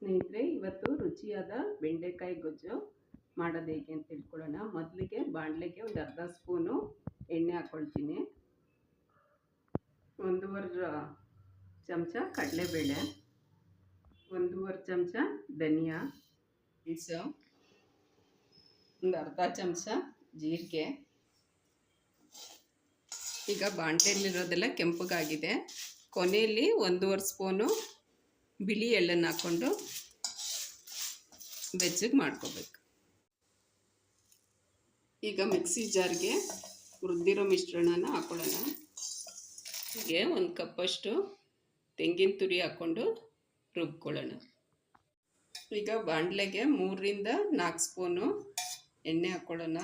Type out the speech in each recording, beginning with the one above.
ಸ್ನೇಹಿತರೆ, ಇವತ್ತು ರುಚಿಯಾದ ಬೆಂಡೆಕಾಯಿ ಗೊಜ್ಜು ಮಾಡೋದು ಹೇಗೆ ಅಂತ ತಿಳ್ಕೊಳ್ಳೋಣ. ಮೊದಲಿಗೆ ಬಾಣಲೆಗೆ ಒಂದು ಅರ್ಧ ಸ್ಪೂನು ಎಣ್ಣೆ ಹಾಕ್ಕೊಳ್ತೀನಿ. 1.5 ಚಮಚ ಕಡಲೆಬೇಳೆ, 1.5 ಚಮಚ ಧನಿಯಾ ಮೆಣಸು, ಒಂದು ಅರ್ಧ ಚಮಚ ಜೀರಿಗೆ. ಈಗ ಬಾಣಲೆಯಲ್ಲಿರೋದೆಲ್ಲ ಕೆಂಪಗಾಗಿದೆ. ಕೊನೆಯಲ್ಲಿ 1.5 ಸ್ಪೂನು ಬಿಳಿ ಎಳ್ಳನ್ನು ಹಾಕ್ಕೊಂಡು ಬೆಚ್ಚಗೆ ಮಾಡ್ಕೋಬೇಕು. ಈಗ ಮಿಕ್ಸಿ ಜಾರ್ಗೆ ಹುರಿದಿರೋ ಮಿಶ್ರಣನ ಹಾಕೊಳ್ಳೋಣ. ಹೀಗೆ 1 ಕಪ್ಪಷ್ಟು ತೆಂಗಿನ ತುರಿ ಹಾಕ್ಕೊಂಡು ರುಬ್ಕೊಳ್ಳೋಣ. ಈಗ ಬಾಣಲೆಗೆ 3 ರಿಂದ 4 ಸ್ಪೂನು ಎಣ್ಣೆ ಹಾಕ್ಕೊಳ್ಳೋಣ.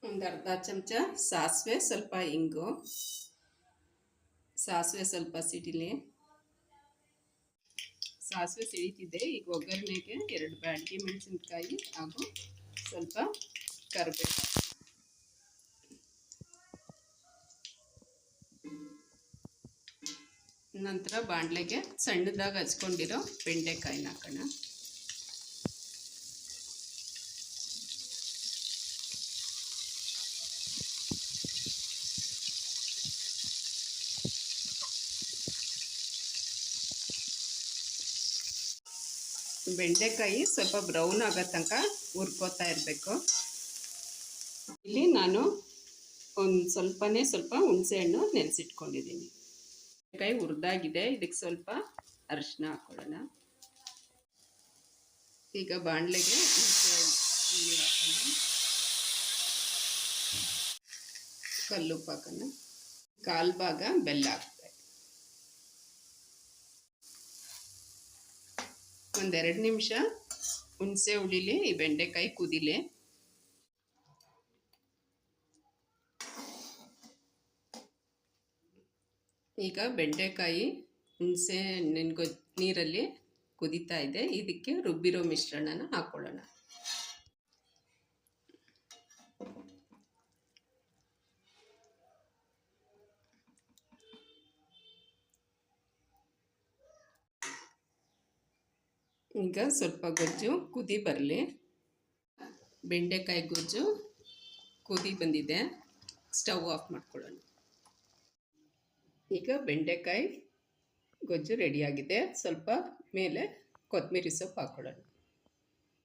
ಒಂದು ಅರ್ಧ ಚಮಚ ಸಾಸಿವೆ, ಸ್ವಲ್ಪ ಇಂಗು. ಸಾಸಿವೆ ಸ್ವಲ್ಪ ಸಿಡಿಲಿ. ಸಾಸಿವೆ ಸಿಡಿತಿದೆ. ಈಗ ಒಗ್ಗರಣೆಗೆ 2 ಬ್ಯಾಡಗಿ ಮೆಣಸಿನಕಾಯಿ ಹಾಗೂ ಸ್ವಲ್ಪ ಕರಿಬೇವು. ನಂತರ ಬಾಣಲೆಗೆ ಸಣ್ಣದಾಗಿ ಹಚ್ಕೊಂಡಿರೋ ಬೆಂಡೆಕಾಯಿನ ಹಾಕೋಣ. ಬೆಂಡೆಕಾಯಿ ಸ್ವಲ್ಪ ಬ್ರೌನ್ ಆಗೋ ತನಕ ಹುರ್ಕೋತಾ ಇರಬೇಕು. ಇಲ್ಲಿ ನಾನು ಸ್ವಲ್ಪ ಹುಣಸೆಹಣ್ಣು ನೆನೆಸಿಟ್ಕೊಂಡಿದ್ದೀನಿ. ಬೆಂಡೆಕಾಯಿ ಹುರಿದಾಗಿದೆ. ಇದಕ್ಕೆ ಸ್ವಲ್ಪ ಅರಿಶಿನ ಹಾಕೊಳ್ಳೋಣ. ಈಗ ಬಾಣಲೆಗೆ ಕಲ್ಲುಪ್ಪು ಹಾಕೋಣ. 1/4 ಭಾಗ ಬೆಲ್ಲ ಹಾಕ್ತಾರೆ. 1-2 ನಿಮಿಷ ಹುಣಸೆ ಹುಳಿಲಿ ಈ ಬೆಂಡೆಕಾಯಿ ಕುದಿಲೆ. ಈಗ ಬೆಂಡೆಕಾಯಿ ಹುಣಸೆ ಹಣ್ಣಿನ ನೀರಲ್ಲಿ ಕುದೀತಾ ಇದೆ. ಇದಕ್ಕೆ ರುಬ್ಬಿರೋ ಮಿಶ್ರಣನ ಹಾಕೊಳ್ಳೋಣ. ಈಗ ಸ್ವಲ್ಪ ಗೊಜ್ಜು ಕುದಿ ಬರಲಿ. ಬೆಂಡೆಕಾಯಿ ಗೊಜ್ಜು ಕುದಿ ಬಂದಿದೆ. ಸ್ಟವ್ ಆಫ್ ಮಾಡ್ಕೊಳ್ಳೋಣ. ಈಗ ಬೆಂಡೆಕಾಯಿ ಗೊಜ್ಜು ರೆಡಿಯಾಗಿದೆ. ಸ್ವಲ್ಪ ಮೇಲೆ ಕೊತ್ತಂಬರಿ ಸೊಪ್ಪು ಹಾಕ್ಕೊಳ್ಳೋಣ.